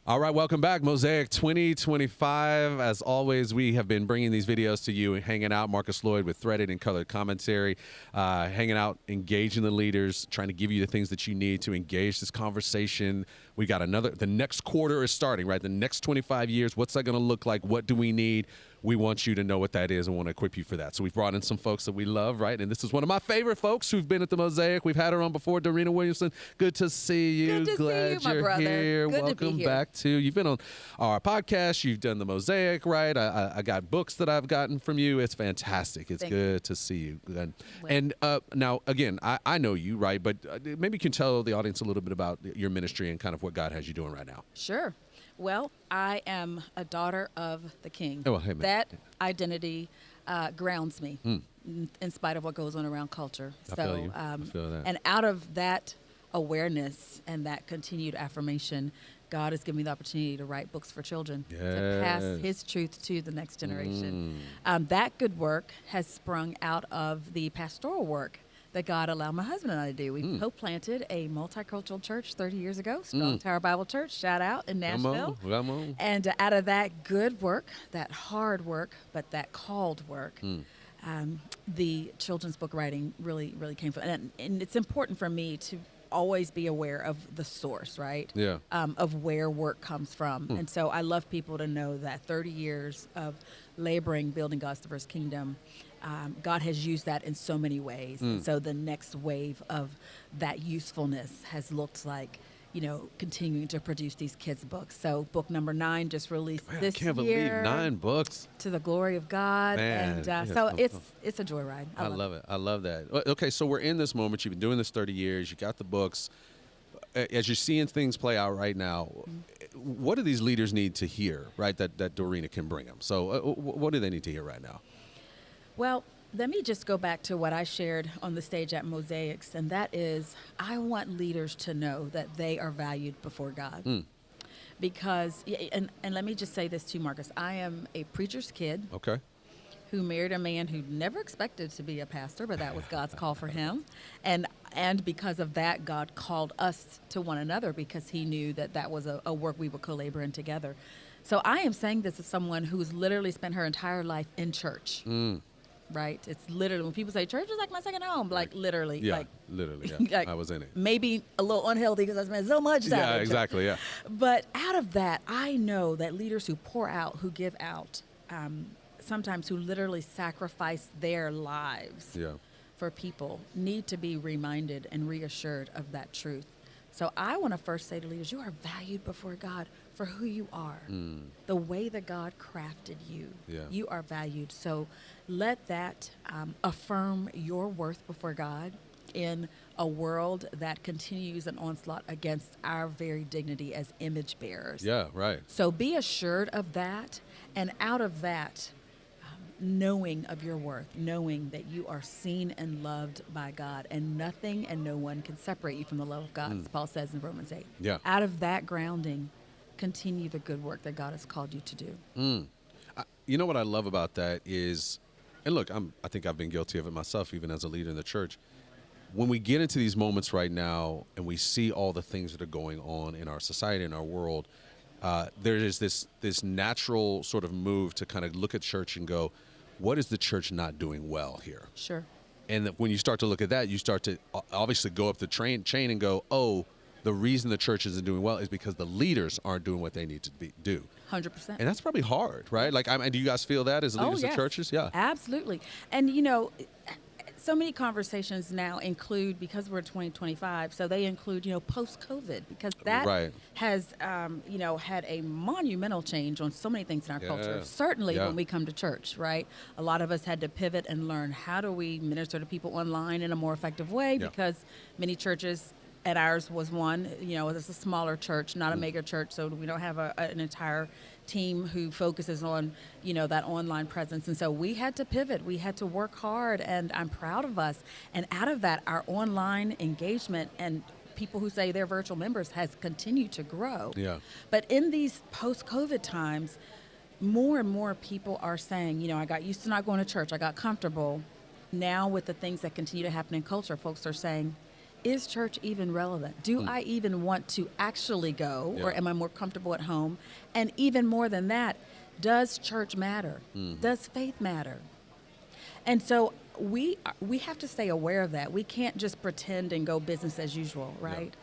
All right, welcome back. Mosaic 2025. As always, we have been bringing these videos to you, hanging out. Marcus Lloyd with threaded and colored commentary, hanging out, engaging the leaders, trying to give you the things that you need to engage this conversation. We got the next quarter is starting, right? The next 25 years, what's that going to look like? What do we need? We want you to know what that is and want to equip you for that. So we've brought in some folks that we love, right? And this is one of my favorite folks who've been at the Mosaic. We've had her on before, Dorena Williamson. Good to see you. Good to Glad see you, my you're brother. here. Good to be Welcome here. back to, you've been on our podcast. You've done the Mosaic, right? I got books that I've gotten from you. It's fantastic. It's good to see you. And now, again, I know you, right? But maybe you can tell the audience a little bit about your ministry and kind of what God has you doing right now. Sure. Well, I am a daughter of the King. Oh, well, hey, man. That identity grounds me in spite of what goes on around culture. I feel you. I feel that. And out of that awareness and that continued affirmation, God has given me the opportunity to write books for children, to pass His truth to the next generation. That good work has sprung out of the pastoral work that God allowed my husband and I to do. We co-planted a multicultural church 30 years ago, Strong Tower Bible Church, shout out, in Nashville. Come on. And out of that good work, that hard work, but that called work, the children's book writing really, really came from. And it's important for me to always be aware of the source, right? Yeah. Of where work comes from. And so I love people to know that 30 years of laboring, building God's diverse kingdom, God has used that in so many ways. And so the next wave of that usefulness has looked like, continuing to produce these kids' books. So book number 9 just released this year. I can't believe 9 books. To the glory of God. Man, And so it's a joyride. I love it. I love that. Okay, so we're in this moment. You've been doing this 30 years. You got the books. As you're seeing things play out right now, what do these leaders need to hear, right, that Dorena can bring them? So what do they need to hear right now? Well, let me just go back to what I shared on the stage at Mosaics, and that is I want leaders to know that they are valued before God. Because, and let me just say this too, Marcus, I am a preacher's kid. Okay. Who married a man who never expected to be a pastor, but that was God's call for him. And because of that, God called us to one another because He knew that was a work we would co-labor in together. So I am saying this as someone who's literally spent her entire life in church. Right? It's literally, when people say church is like my second home, like literally. Yeah, literally, yeah. Like I was in it. Maybe a little unhealthy because I spent so much time in church. Exactly, yeah. But out of that, I know that leaders who pour out, who give out, sometimes who literally sacrifice their lives for people, need to be reminded and reassured of that truth. So I want to first say to leaders, you are valued before God for who you are, the way that God crafted you. You are valued. So let that affirm your worth before God in a world that continues an onslaught against our very dignity as image bearers. Yeah, right. So be assured of that, and out of that, knowing of your worth, knowing that you are seen and loved by God, and nothing and no one can separate you from the love of God, as Paul says in Romans 8. Yeah. Out of that grounding, continue the good work that God has called you to do. You know what I love about that is, and look, I think I've been guilty of it myself, even as a leader in the church. When we get into these moments right now and we see all the things that are going on in our society, in our world, there is this natural sort of move to kind of look at church and go, what is the church not doing well here? Sure. And when you start to look at that, you start to obviously go up the chain and go, oh, the reason the church isn't doing well is because the leaders aren't doing what they need to do. 100%. And that's probably hard, right? Like, do you guys feel that as leaders of churches? Yeah. Absolutely. And, so many conversations now include, because we're in 2025, so they include, post-COVID, because that has, had a monumental change on so many things in our culture. Certainly when we come to church, right? A lot of us had to pivot and learn, how do we minister to people online in a more effective way? Because many churches, and ours was one, it's a smaller church, not a mega church, so we don't have an entire team who focuses on, that online presence. And so we had to pivot. We had to work hard, and I'm proud of us. And out of that, our online engagement and people who say they're virtual members has continued to grow. Yeah. But in these post-COVID times, more and more people are saying, I got used to not going to church. I got comfortable. Now with the things that continue to happen in culture, folks are saying, is church even relevant? Do I even want to actually go, or am I more comfortable at home? And even more than that, does church matter? Does faith matter? And so we have to stay aware of that. We can't just pretend and go business as usual, right?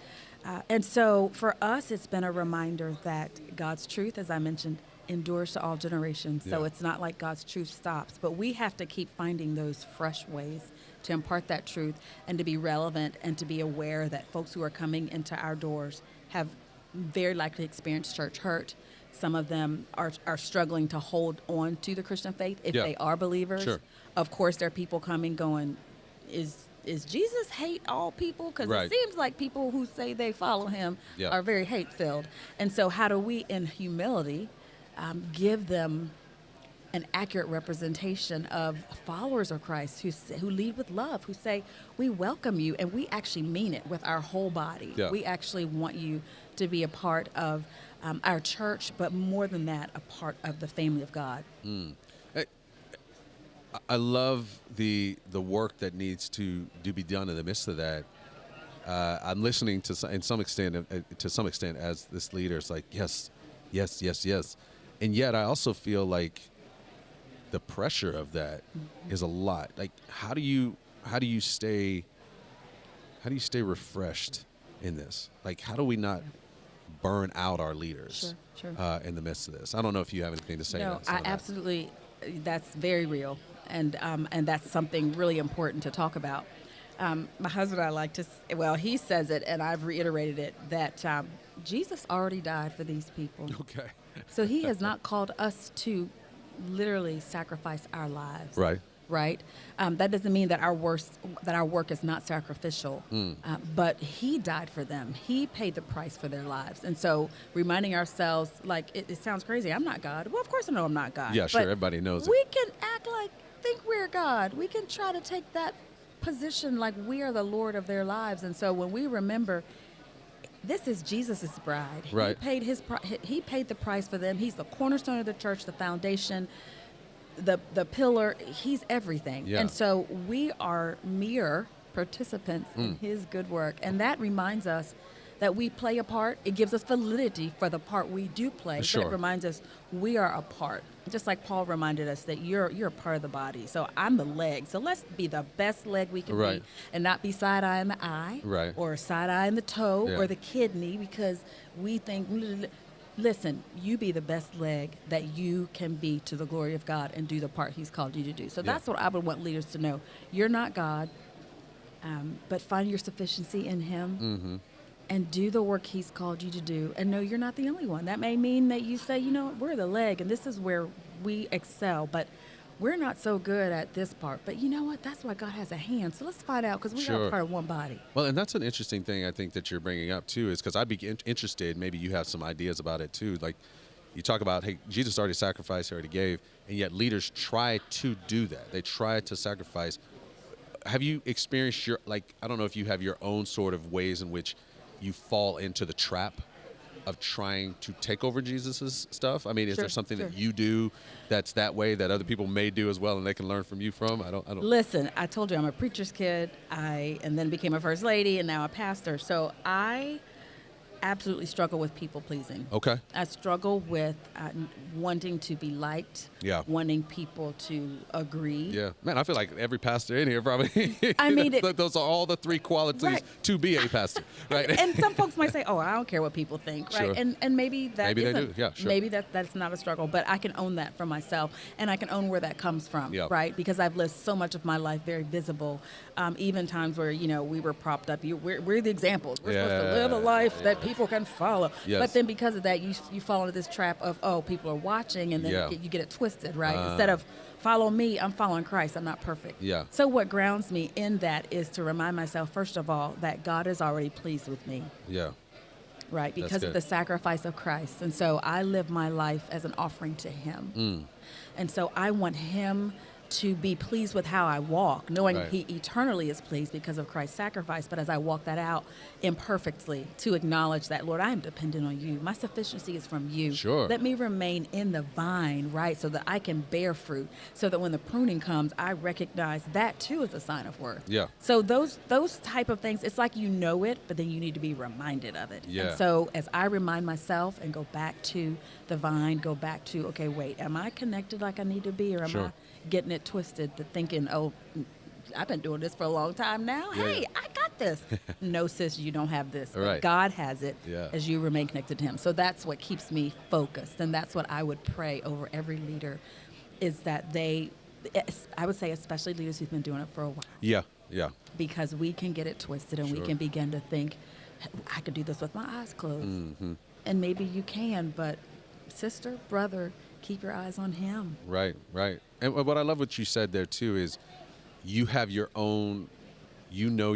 And so for us, it's been a reminder that God's truth, as I mentioned, endures to all generations. So it's not like God's truth stops, but we have to keep finding those fresh ways to impart that truth and to be relevant and to be aware that folks who are coming into our doors have very likely experienced church hurt. Some of them are struggling to hold on to the Christian faith if they are believers. Sure. Of course, there are people coming going, is Jesus hate all people? Because it seems like people who say they follow him are very hate-filled. And so how do we, in humility, give them an accurate representation of followers of Christ who lead with love, who say, we welcome you, and we actually mean it with our whole body. We actually want you to be a part of our church, but more than that, a part of the family of God. I love the work that needs to be done in the midst of that. I'm listening to some extent as this leader is like, yes, and yet I also feel like the pressure of that is a lot. Like, how do you stay refreshed in this? Like, how do we not burn out our leaders in the midst of this? I don't know if you have anything to say. No, I absolutely. That's very real, and that's something really important to talk about. My husband, I like to. Well, he says it, and I've reiterated it that Jesus already died for these people. Okay. So he has not called us to literally sacrifice our lives. Right. That doesn't mean that our work is not sacrificial, but he died for them. He paid the price for their lives. And so reminding ourselves, like, it sounds crazy. I'm not God. Well, of course I know I'm not God. Yeah, sure. Everybody knows it. We can act like, think we're God. We can try to take that position like we are the Lord of their lives. And so when we remember, this is Jesus' bride. Right. He paid the price for them. He's the cornerstone of the church, the foundation, the pillar. He's everything. Yeah. And so we are mere participants in his good work. And that reminds us that we play a part. It gives us validity for the part we do play. Sure. But it reminds us we are a part. Just like Paul reminded us that you're a part of the body. So I'm the leg. So let's be the best leg we can be and not be side-eye in the eye or side-eye in the toe or the kidney, because we think, listen, you be the best leg that you can be to the glory of God and do the part he's called you to do. So that's what I would want leaders to know. You're not God, but find your sufficiency in him. And do the work he's called you to do. And no, you're not the only one. That may mean that you say, you know what, we're the leg, and this is where we excel, but we're not so good at this part. But you know what? That's why God has a hand. So let's find out, because we are part of one body. Well, and that's an interesting thing I think that you're bringing up, too, is because I'd be interested, maybe you have some ideas about it, too. Like, you talk about, hey, Jesus already sacrificed, he already gave, and yet leaders try to do that. They try to sacrifice. Have you experienced I don't know if you have your own sort of ways in which you fall into the trap of trying to take over Jesus's stuff? I mean, is there something that you do that's that way that other people may do as well and they can learn from you from? I don't. Listen, I told you I'm a preacher's kid. And then became a first lady and now a pastor. So I absolutely struggle with people pleasing. Okay. I struggle with wanting to be liked. Yeah. Wanting people to agree. Yeah. Man, I feel like every pastor in here probably. I mean, those are all the three qualities to be a pastor, right? And some folks might say, "Oh, I don't care what people think," right? Sure. And maybe that they do. Yeah, sure. Maybe that's not a struggle, but I can own that for myself, and I can own where that comes from, right? Because I've lived so much of my life very visible, even times where we were propped up. We're the examples. We're supposed to live a life that people can follow. Yes. But then because of that, you fall into this trap of, oh, people are watching, and then you get it twisted, right? Instead of follow me, I'm following Christ. I'm not perfect. Yeah. So what grounds me in that is to remind myself, first of all, that God is already pleased with me. Yeah. Right, because of the sacrifice of Christ. And so I live my life as an offering to him. And so I want him to be pleased with how I walk, knowing Right. he eternally is pleased because of Christ's sacrifice. But as I walk that out imperfectly, to acknowledge that, Lord, I am dependent on you. My sufficiency is from you. Sure. Let me remain in the vine, right, so that I can bear fruit, so that when the pruning comes, I recognize that too is a sign of worth. Yeah. So those type of things, it's like you know it, but then you need to be reminded of it. Yeah. And so as I remind myself and go back to the vine, go back to, okay, wait, am I connected like I need to be, or am Sure. I getting it twisted to thinking, oh, I've been doing this for a long time now. Yeah. Hey, I got this. No, sis, you don't have this. But Right. God has it Yeah. as you remain connected to him. So that's what keeps me focused. And that's what I would pray over every leader, is that I would say especially leaders who've been doing it for a while. Yeah. Yeah. Because we can get it twisted and we Sure. can begin to think, I could do this with my eyes closed. Mm-hmm. And maybe you can, but sister, brother, keep your eyes on him. Right, right. And what I love what you said there too is you have your own, you know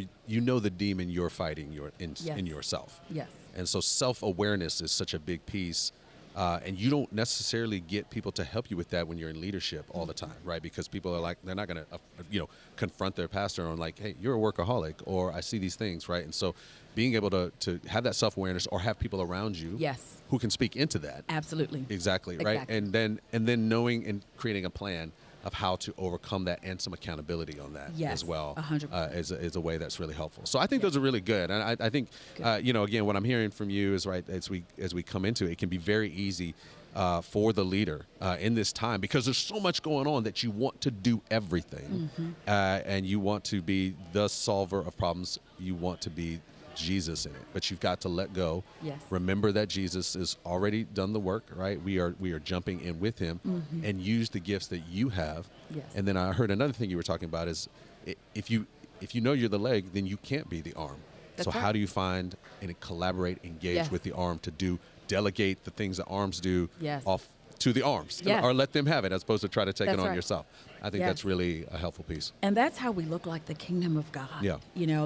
the demon you're fighting Yes. in yourself. Yes. And so self-awareness is such a big piece. And you don't necessarily get people to help you with that when you're in leadership all the time, right? Because people are like, they're not going to, confront their pastor on like, hey, you're a workaholic, or I see these things, right? And so being able to have that self-awareness, or have people around you Yes. who can speak into that. Absolutely. Exactly, right? Exactly. And then knowing and creating a plan of how to overcome that, and some accountability on that Yes, as well 100%. is a way that's really helpful. So I think those are really good. And I think, again, what I'm hearing from you is, right, as we come into it, it can be very easy for the leader in this time, because there's so much going on that you want to do everything, and you want to be the solver of problems. You want to be Jesus in it, but you've got to let go. Yes. Remember that Jesus has already done the work, right? We are jumping in with him, and use the gifts that you have. Yes. And then I heard another thing you were talking about is, if you know you're the leg, then you can't be the arm. That's so right. how do you find and collaborate, engage Yes. with the arm to delegate the things that arms do Yes. off to the arms, Yes. or let them have it, as opposed to try to take That's it on right. yourself. I think Yes. that's really a helpful piece. And that's how we look like the kingdom of God. Yeah.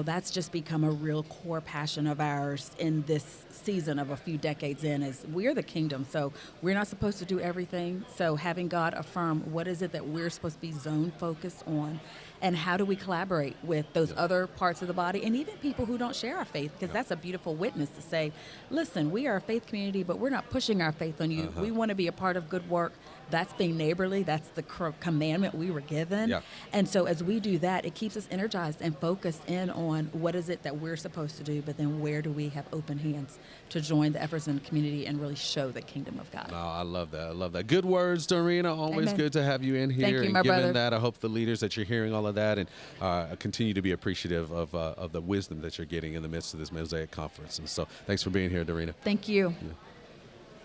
That's just become a real core passion of ours in this season of a few decades in, is we're the kingdom. So we're not supposed to do everything. So having God affirm what is it that we're supposed to be zone focused on, and how do we collaborate with those other parts of the body, and even people who don't share our faith, because that's a beautiful witness to say, listen, we are a faith community, but we're not pushing our faith on you. We want to be a part of good work. That's being neighborly. That's the commandment we were given. Yeah. And so as we do that, it keeps us energized and focused in on what is it that we're supposed to do, but then where do we have open hands to join the efforts in the community and really show the kingdom of God. Oh, I love that. I love that. Good words, Dorena. Always Amen. good to have you in here. Thank you, and my given brother. that, I hope the leaders that you're hearing all of that, and continue to be appreciative of the wisdom that you're getting in the midst of this Mosaic conference. And so thanks for being here, Dorena. Thank you. Yeah.